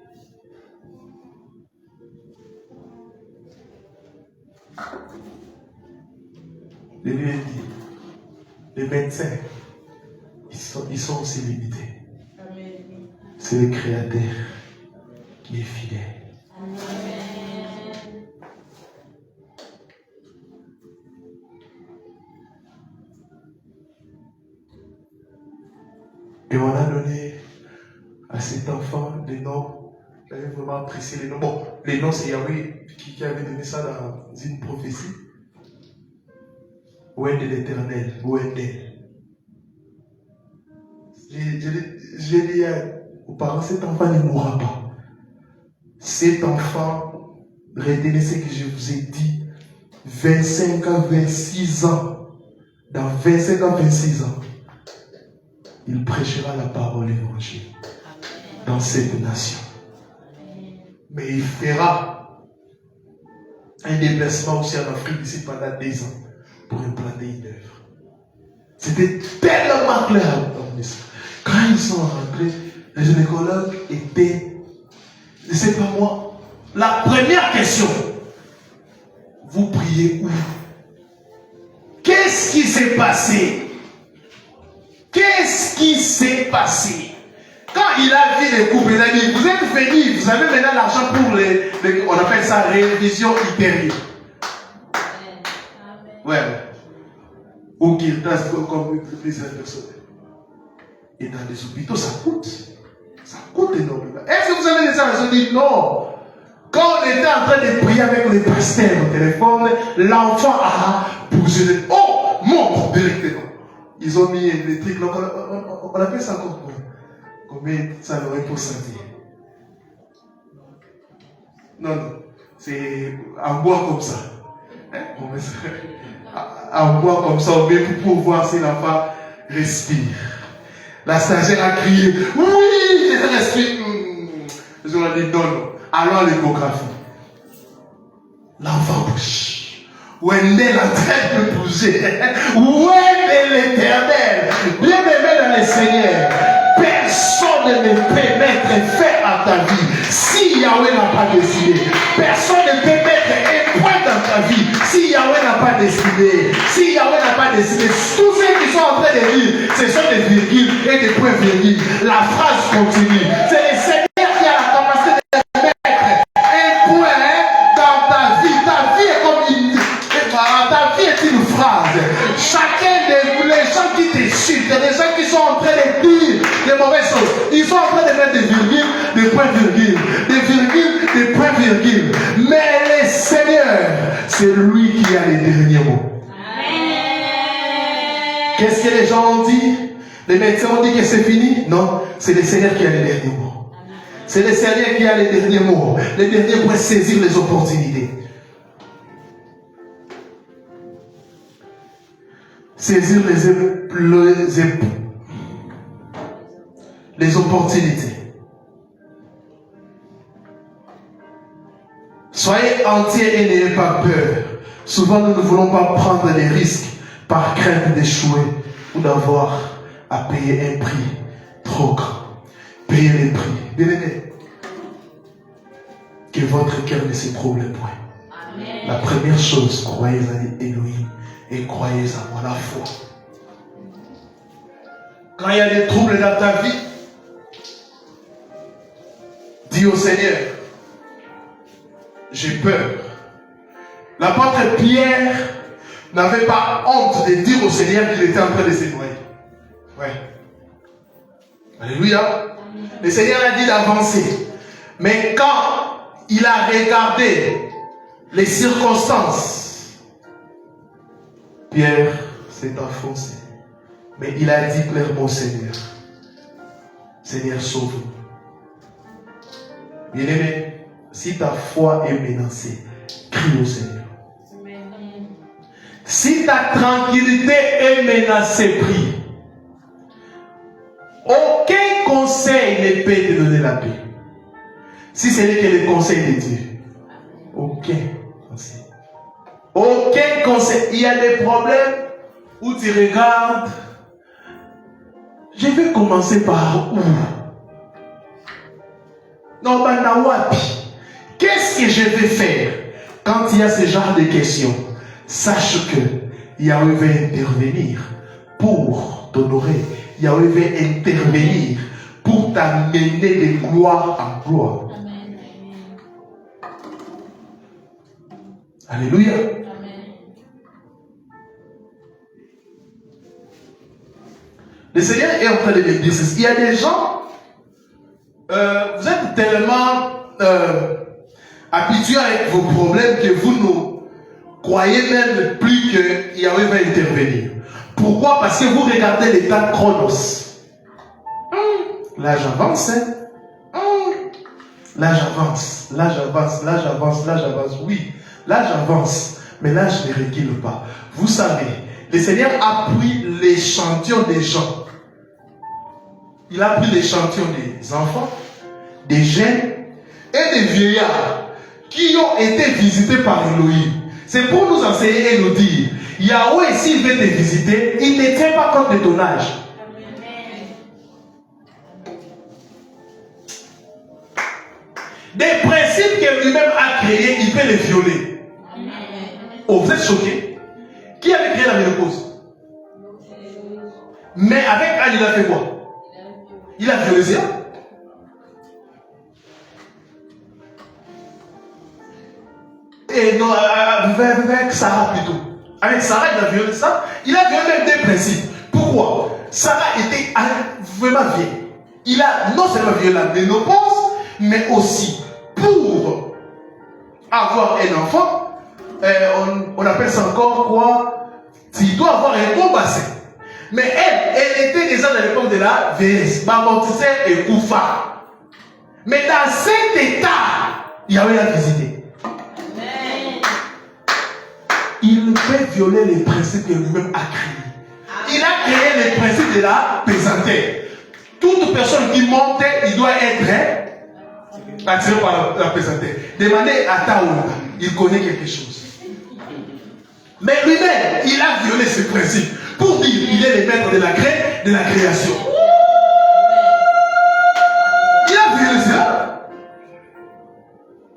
Je lui ai dit, les médecins, ils sont aussi limités. C'est le Créateur qui est fidèle. Et on a donné à cet enfant des noms. J'avais vraiment apprécié les noms. Bon, les noms, c'est Yahweh qui avait donné ça dans une prophétie. Oued de l'Éternel, Oued. J'ai dit aux parents, cet enfant ne mourra pas. Cet enfant, retenez ce que je vous ai dit, 25 ans, 26 ans, dans 25 ans, 26 ans, il prêchera la parole évangile dans cette nation. Mais il fera un déplacement aussi en Afrique d'ici pendant 2 ans pour implanter une œuvre. C'était tellement clair dans l'esprit. Quand ils sont rentrés, les gynécologues étaient, je ne sais pas moi, la première question, vous priez où? Qu'est-ce qui s'est passé? Qu'est-ce qui s'est passé? Quand il a vu les couples, il a dit, vous êtes venus, vous avez maintenant l'argent pour on appelle ça révision ultérieure. Ouais. Ou qu'il tasse comme plusieurs personnes. Et dans les hôpitaux, ça coûte. Ça coûte énormément. Est-ce que vous avez des gens qui disent non? Quand on était en train de prier avec les pasteurs au téléphone, l'enfant a bougé. Oh, montre directement. Ils ont mis les trucs. Donc on appelle ça combien ça aurait pour sentir? Non. C'est en bois comme ça. En bois comme ça, on met pour voir si l'enfant respire. La stagiaire a crié, oui, je respire. Je lui ai dit, non. Allons à l'échographie. L'enfant bouge. Où est la train de bouger? Où est l'Éternel? Bien aimé dans le Seigneur, personne ne peut mettre fin à ta vie si Yahweh n'a pas décidé. Personne ne peut mettre un point dans ta vie si Yahweh n'a pas décidé. Si Yahweh n'a pas décidé, tous ceux qui sont en train de dire, ce sont des virgules et des points virgules. La phrase continue. C'est le Seigneur qui a la capacité de mettre un point dans ta vie. Ta vie est comme une... Ta vie est une phrase. Chacun des gens qui t'insultent, des gens qui sont en train de dire des mauvaises choses, ils sont en train de mettre des virgules, des points virgules, des virgules, des points virgules. Mais le Seigneur, c'est lui qui a les derniers mots. Qu'est-ce que les gens ont dit? Les médecins ont dit que c'est fini? Non, c'est le Seigneur qui a les derniers mots. C'est le Seigneur qui a les derniers mots. Les derniers pour saisir les opportunités. Saisir les opportunités. Soyez entiers et n'ayez pas peur. Souvent, nous ne voulons pas prendre des risques par crainte d'échouer ou d'avoir à payer un prix trop grand. Payez les prix. Bien-aimés, que votre cœur ne se trouble point. Amen. La première chose, croyez à Elohim et croyez à moi, la foi. Quand il y a des troubles dans ta vie, dis au Seigneur, j'ai peur. L'apôtre Pierre n'avait pas honte de dire au Seigneur qu'il était en train de se noyer. Ouais. Alléluia. Le Seigneur a dit d'avancer. Mais quand il a regardé les circonstances, Pierre s'est enfoncé. Mais il a dit clairement au Seigneur, Seigneur, sauve-nous. Bien-aimé, si ta foi est menacée, crie au Seigneur. Si ta tranquillité est menacée, prie. Aucun conseil ne peut te donner la paix. Si ce n'est que le conseil de Dieu. Aucun conseil. Aucun conseil. Il y a des problèmes où tu regardes. Je vais commencer par où? Non, Banawapi. Qu'est-ce que je vais faire quand il y a ce genre de questions? Sache que Yahweh va intervenir pour t'honorer. Yahweh va intervenir pour t'amener de gloire en gloire. Amen. Alléluia. Amen. Le Seigneur est en train de me dire ceci. Il y a des gens, vous êtes tellement habitués avec vos problèmes que vous ne croyez même plus que Yahweh va intervenir. Pourquoi? Parce que vous regardez les temps chronos. Là j'avance, hein? Là j'avance, là j'avance, là j'avance, là j'avance. Oui, là j'avance, mais là je ne recule pas. Vous savez, le Seigneur a pris l'échantillon des gens. Il a pris l'échantillon des enfants, des jeunes et des vieillards qui ont été visités par Elohim. C'est pour nous enseigner et nous dire, Yahweh, s'il veut te visiter, il ne tient pas compte de ton âge. Des principes que lui-même a créés, il peut les violer. Oh, vous êtes choqués? Qui avait créé la ménopause? Mais avec Anne, il a fait quoi? Il a violé ça. Et non, avec Sarah plutôt. Avec Sarah, il a violé ça. Il a violé même des principes. Pourquoi? Sarah était vraiment vieille. Il a non seulement violé la ménopause, mais aussi pour avoir un enfant, on appelle ça encore quoi? Tu dois avoir un bon bassin. Mais elle était déjà dans l'époque de la vieillesse. Bamortisseur et Koufa. Mais dans cet état, Yahweh l'a visité. Il peut violer les principes que lui-même a créés. Il a créé les principes de la pesanteur. Toute personne qui monte, il doit être attiré par la pesanteur. Demandez à Taoula, il connaît quelque chose. Mais lui-même, il a violé ce principe pour dire qu'il est le maître de la création. Il a violé ça.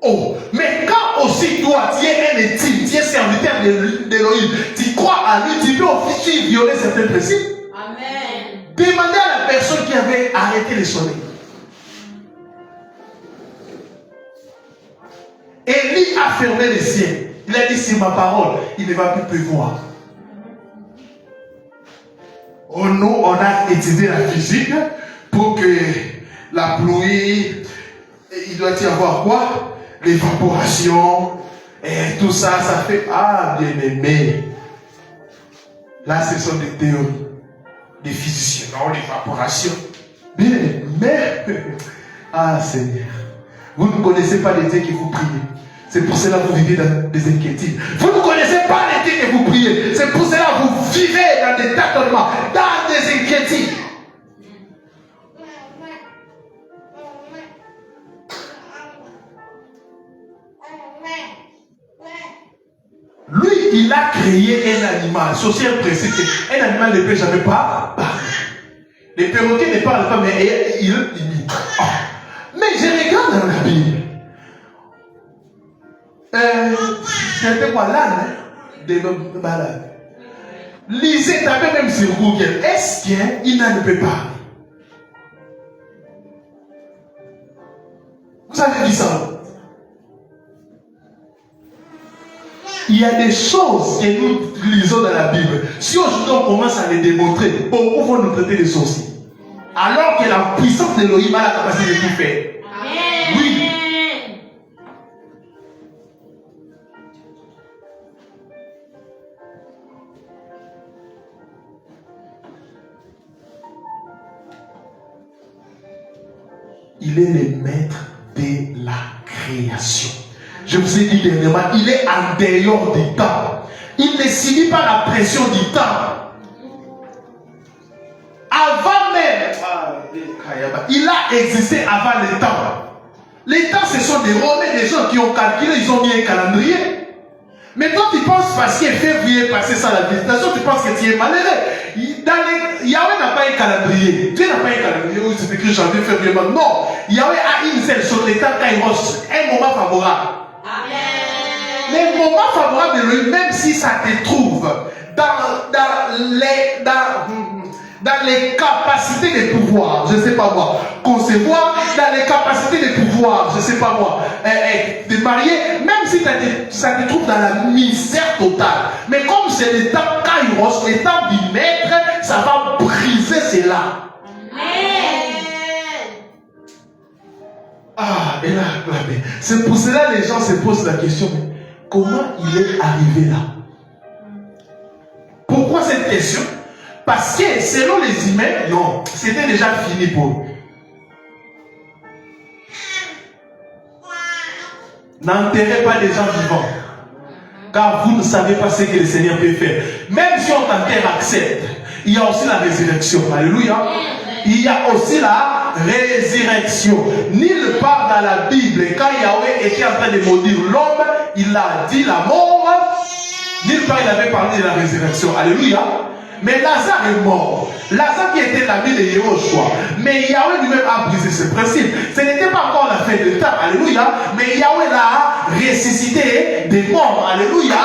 Oh, mais quand aussi toi, tu es un étime, tu es serviteur d'Elohim, tu crois à lui, tu peux aussi violer certains principes. Amen. Demandez à la personne qui avait arrêté le soleil. Élie a fermé les cieux. Il a dit, c'est ma parole, il ne va plus pleuvoir. Oh, nous, on a étudié la physique pour que la pluie, il doit y avoir quoi? L'évaporation, et tout ça, ça fait, ah, bien aimé. Là, ce sont des théories, des physiciens, non, l'évaporation. Bien aimé. Ah, Seigneur. Vous ne connaissez pas les dieux que vous priez. C'est pour cela que vous vivez dans des inquiétudes. Vous ne connaissez pas les dieux que vous priez. C'est pour cela que vous vivez dans des tâtonnements, dans des inquiétudes. Lui, il a créé un animal. C'est aussi un principe. Un animal ne peut jamais pas parler. Les perroquets ne parlent pas, mais ils imitent. Oh. Mais je regarde dans la Bible. C'était quoi l'âne de l'homme malade. Lisez, tapez même sur Google. Est-ce qu'il ne peut pas? Vous avez vu ça? Il y a des choses que nous lisons dans la Bible. Si aujourd'hui on commence à les démontrer, beaucoup vont nous traiter de sorciers. Alors que la puissance d'Élohim a la capacité de tout faire. Amen. Oui. Il est le maître de la création. Je vous ai dit dernièrement, il est en dehors du temps. Il ne subit pas la pression du temps. Avant même, il a existé avant le temps. Les temps se sont déroulés, des gens qui ont calculé, ils ont mis un calendrier. Mais toi, tu penses parce que février est passé sans la visitation, tu penses que tu es malheureux. Yahweh n'a pas un calendrier. Dieu n'a pas un calendrier où c'est écrit janvier, février, mars. Non. Yahweh a une seule chose, l'état Kairos, un moment favorable. Amen. Les moments favorables de lui, même si ça te trouve dans les capacités de pouvoir, je ne sais pas moi, concevoir, dans les capacités de pouvoir, je ne sais pas moi, de marier, même si ça te trouve dans la misère totale. Mais comme c'est le temps Kairos, le temps du maître, ça va briser cela. Amen. Ah, et là, c'est pour cela que les gens se posent la question, mais comment il est arrivé là? Pourquoi cette question? Parce que selon les humains, non, c'était déjà fini pour eux. N'enterrez pas les gens vivants. Car vous ne savez pas ce que le Seigneur peut faire. Même si on t'enterre, accepte. Il y a aussi la résurrection. Alléluia. Il y a aussi la résurrection. Nulle part dans la Bible, quand Yahweh était en train de maudire l'homme, il a dit la mort. Nulle part il avait parlé de la résurrection. Alléluia. Mais Lazare est mort. Lazare qui était l'ami de Yehoshua. Mais Yahweh lui-même a brisé ce principe. Ce n'était pas encore la fin de temps. Alléluia. Mais Yahweh l'a ressuscité des morts. Alléluia.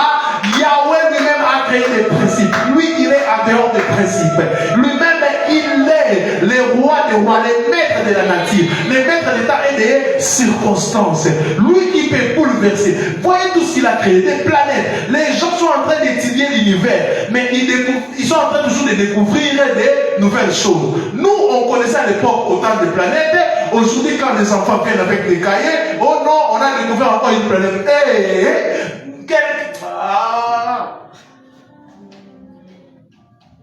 Yahweh lui-même a créé des principes. Lui, il est en dehors des principes. Lui-même, il est le roi des rois, le maître de la nature, le maître des temps et des circonstances. Lui qui peut bouleverser. Voyez tout ce qu'il a créé, des planètes. Les gens sont en train d'étudier l'univers, mais ils sont en train toujours de découvrir des nouvelles choses. Nous, on connaissait à l'époque autant de planètes. Aujourd'hui, quand les enfants viennent avec des cahiers, oh non, on a découvert encore une planète.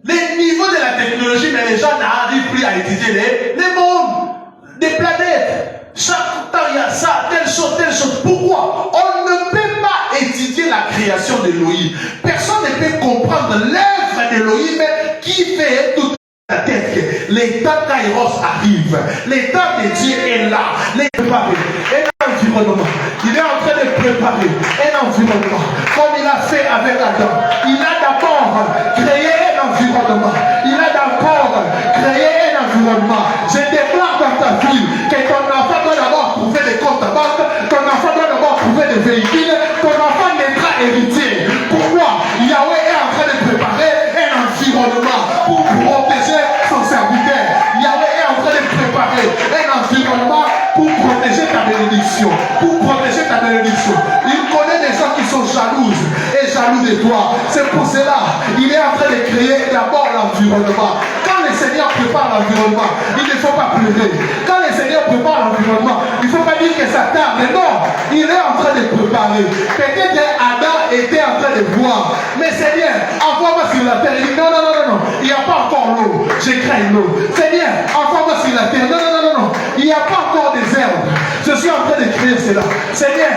Les niveaux de la technologie, mais les gens n'arrivent plus à étudier les mondes, des planètes. Chaque temps, il y a ça, telle chose, telle chose. Pourquoi? On ne peut pas étudier la création d'Élohim. Personne ne peut comprendre l'œuvre d'Élohim qui fait toute la tête. L'état Kairos arrive. L'état de Dieu est là. Préparer un environnement. Il est en train de préparer un environnement. Comme il a fait avec Adam. Il a d'abord créé un environnement. Il a d'abord créé un environnement. Je déclare dans ta vie que ton enfant doit d'abord trouver des comptes à banque. Ton enfant doit d'abord trouver des véhicules. Ton enfant naîtra héritier. Pourquoi? Yahweh est en train de préparer un environnement pour protéger son serviteur. Yahweh est en train de préparer un environnement pour protéger ta bénédiction. Pour protéger ta bénédiction. Il connaît des gens qui sont jalouses et jaloux de toi. C'est pour cela il est en train de créer d'abord l'environnement. Quand le Seigneur prépare l'environnement, il ne faut pas pleurer. Quand le Seigneur prépare l'environnement, il ne faut pas dire que ça tarde. Non, il est en train de préparer. Peut-être Adam était en train de voir. Mais Seigneur, envoie-moi sur la terre. Il dit non, non, non, non, non. Il n'y a pas encore l'eau. Je crains l'eau. Seigneur, envoie-moi sur la terre. Non, non, non, non, non. Il n'y a pas encore des herbes. Je suis en train de créer cela. Seigneur,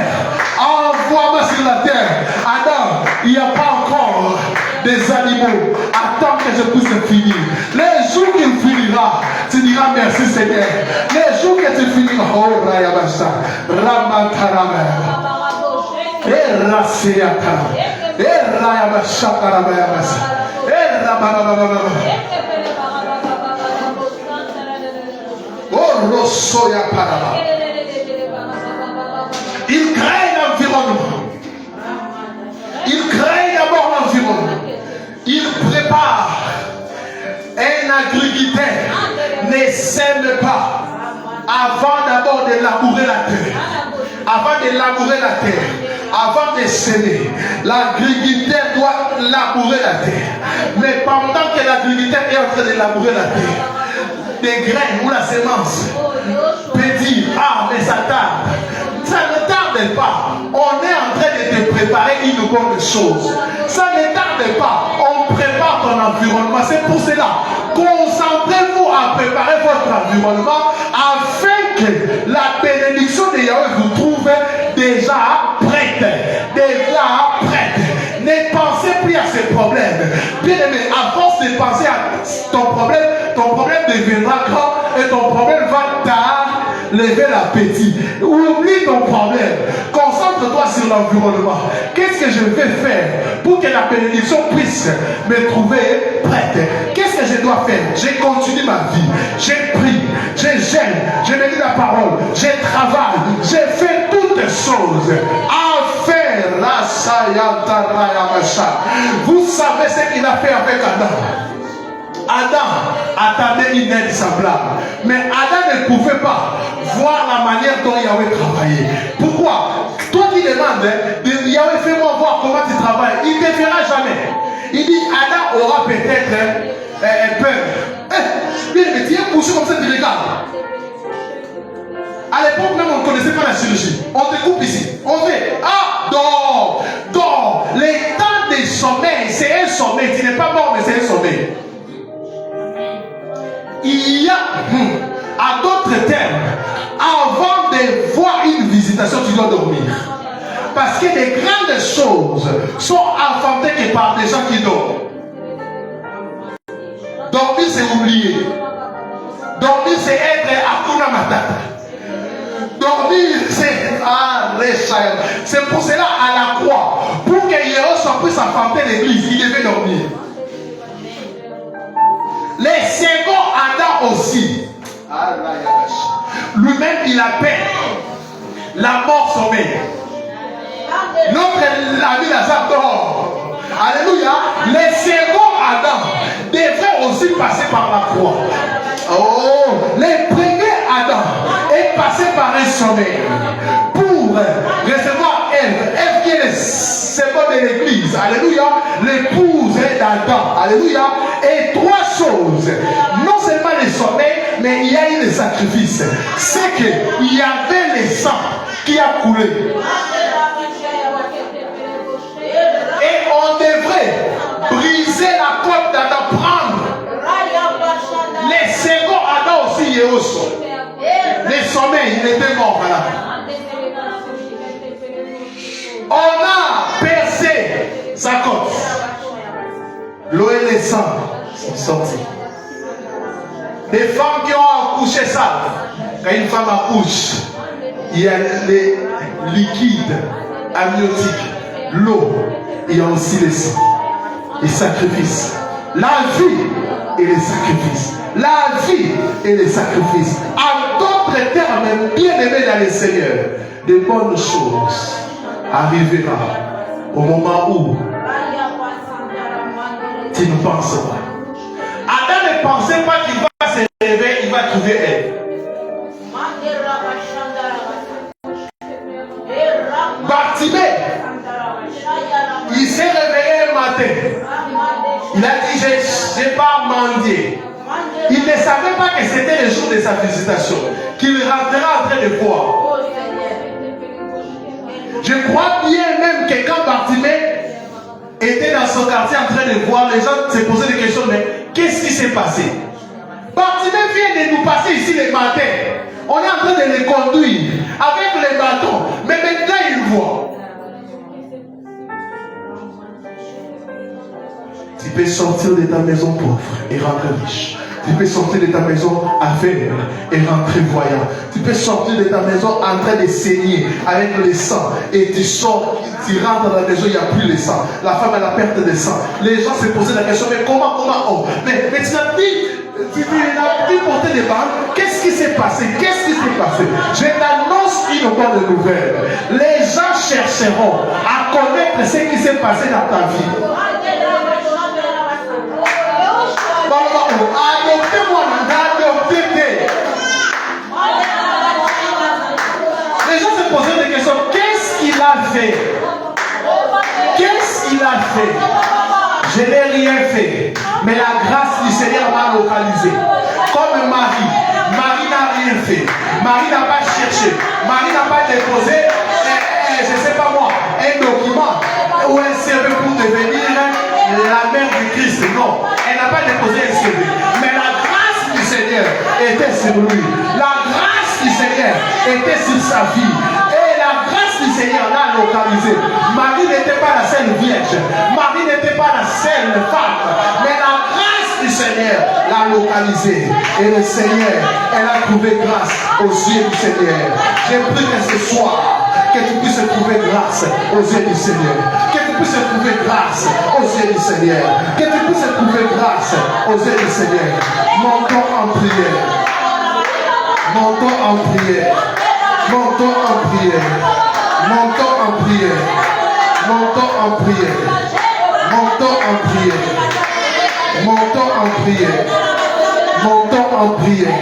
envoie-moi sur la terre. Adam, il n'y a pas encore des animaux. Attends que je puisse finir. Les jours qu'il finira, tu diras merci Seigneur. Les jours que tu finiras, oh Rayabasa, Ramakarama, et Raseaka, et Rayabasa, Karabayabasa, et Rabarababa, oh Rosoya Paraba. Il crée l'environnement. Il crée d'abord l'environnement. Il prépare l'agriculteur ne sème pas avant d'abord de labourer la terre. Avant de labourer la terre, avant de semer, l'agriculteur doit labourer la terre. Mais pendant que l'agriculteur est en train de labourer la terre, des graines ou la semence peut dire, ah mais ça tarde. Ça ne tarde pas. On est en train de te préparer une bonne chose. Ça ne tarde pas. On prépare ton environnement. C'est pour cela. Concentrez-vous à préparer votre environnement afin que la bénédiction de Yahweh vous trouve déjà prête. Déjà prête. Ne pensez plus à ces problèmes. Bien aimé, à force de penser à ton problème deviendra grand et ton problème va lever l'appétit. Oublie ton problème. Concentre-toi sur l'environnement. Qu'est-ce que je vais faire pour que la bénédiction puisse me trouver prête? Qu'est-ce que je dois faire? Je continue ma vie. Je prie. Je gêne. Je médite la parole. Je travaille. Je fais toutes choses. À faire la sayatarayamacha. Vous savez ce qu'il a fait avec Adam. Adam attendait une aide semblable. Mais Adam ne pouvait pas voir la manière dont Yahweh travaillait. Pourquoi? Toi qui demandes, Yahweh, fais-moi voir comment tu travailles. Il ne te fera jamais. Il dit, Adam aura peut-être peur. Mais tu es poussé comme ça, tu regardes. À l'époque même, on ne connaissait pas la chirurgie. On te coupe ici. On fait, ah, dors, dors. Les temps de sommeil, c'est un sommeil. Tu n'es pas mort, mais c'est un sommeil. Il y a, à d'autres termes, avant de voir une visitation, tu dois dormir. Parce que les grandes choses sont enfantées que par des gens qui dorment. Dormir, c'est oublier. Dormir, c'est être Hakuna Matata. Dormir, c'est pour cela à la croix. Pour que Yahweh puisse enfanter l'église, il devait dormir. Les seconds Adam aussi. Lui-même, il appelle la mort sommeil. Notre ami Lazare dort. Alléluia. Les seconds Adam devraient aussi passer par la croix. Oh, les premiers Adam est passé par un sommeil pour recevoir Ève qui est le symbole de l'église. Alléluia. L'épouse d'Adam. Alléluia. Et trois choses. Non seulement le sommeil, mais il y a eu le sacrifice. C'est qu'il y avait le sang qui a coulé. Et on devrait briser la côte d'Adam, prendre les seconds Adam aussi, Yéhoso. Le sommeil, il était mort, voilà. On a percé sa côte. L'eau et le sang sont sortis. Des femmes qui ont accouché ça. Quand une femme accouche, il y a les liquides amniotiques, l'eau, et il y a aussi le sang. Les sacrifices. La vie et les sacrifices. La vie et les sacrifices. En d'autres termes, bien aimés dans le Seigneur, de bonnes choses arriveront au moment où tu ne penses pas. Adam ne pensait pas qu'il va se lever, il va trouver elle. Bartimée, il s'est réveillé un matin. Il a dit, je n'ai pas mendié. Il ne savait pas que c'était le jour de sa visitation, qu'il rentrera en train de voir. Je crois bien même que quand Bartimée était dans son quartier en train de voir, les gens se posaient des questions, mais qu'est-ce qui s'est passé? Bartimée vient de nous passer ici les matins. On est en train de les conduire avec les bâtons, mais maintenant il voit. Tu peux sortir de ta maison pauvre et rentrer riche. Tu peux sortir de ta maison aveugle et rentrer voyant. Tu peux sortir de ta maison en train de saigner avec le sang. Et tu sors, tu rentres dans la maison, il n'y a plus le sang. La femme a la perte de sang. Les gens se posaient la question, mais comment, oh? Mais tu n'as plus porté des balles. Qu'est-ce qui s'est passé? Qu'est-ce qui s'est passé? Je t'annonce une bonne nouvelle. Les gens chercheront à connaître ce qui s'est passé dans ta vie. Adoptez a fait? Qu'est-ce qu'il a fait? Je n'ai rien fait. Mais la grâce du Seigneur m'a localisé. Comme Marie. Marie n'a rien fait. Marie n'a pas cherché. Marie n'a pas déposé, je ne sais pas moi, un document ou un CV pour devenir la mère du Christ. Non. Elle n'a pas déposé un CV. Mais la grâce du Seigneur était sur lui. La grâce du Seigneur était sur sa vie. Et la grâce du Seigneur l'a localisé. Marie n'était pas la seule vierge. Marie n'était pas la seule femme. Mais la grâce du Seigneur l'a localisé. Et le Seigneur, elle a trouvé grâce aux yeux du Seigneur. J'ai pris que ce soir, que tu puisses trouver grâce aux yeux du Seigneur. Que tu puisses trouver grâce aux yeux du Seigneur. Que tu puisses trouver grâce aux yeux du Seigneur. Montons en prière. Montons en prière. Montons en prière. Montons en prière. Montons en prière. Montons en prière. Montons en prière. Montons en prière.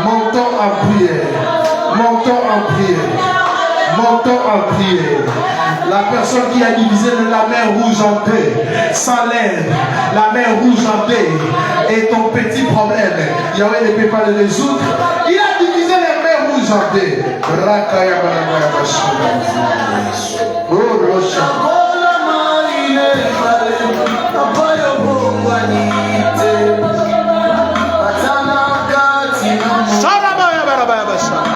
Montons en prière. Montons en prière. Montons en prière. La personne qui a divisé la mer rouge en deux, sans l'aide, la mer rouge en deux, et ton petit problème, Yahweh ne peut pas le résoudre. Il a divisé la mer rouge en deux. Oh,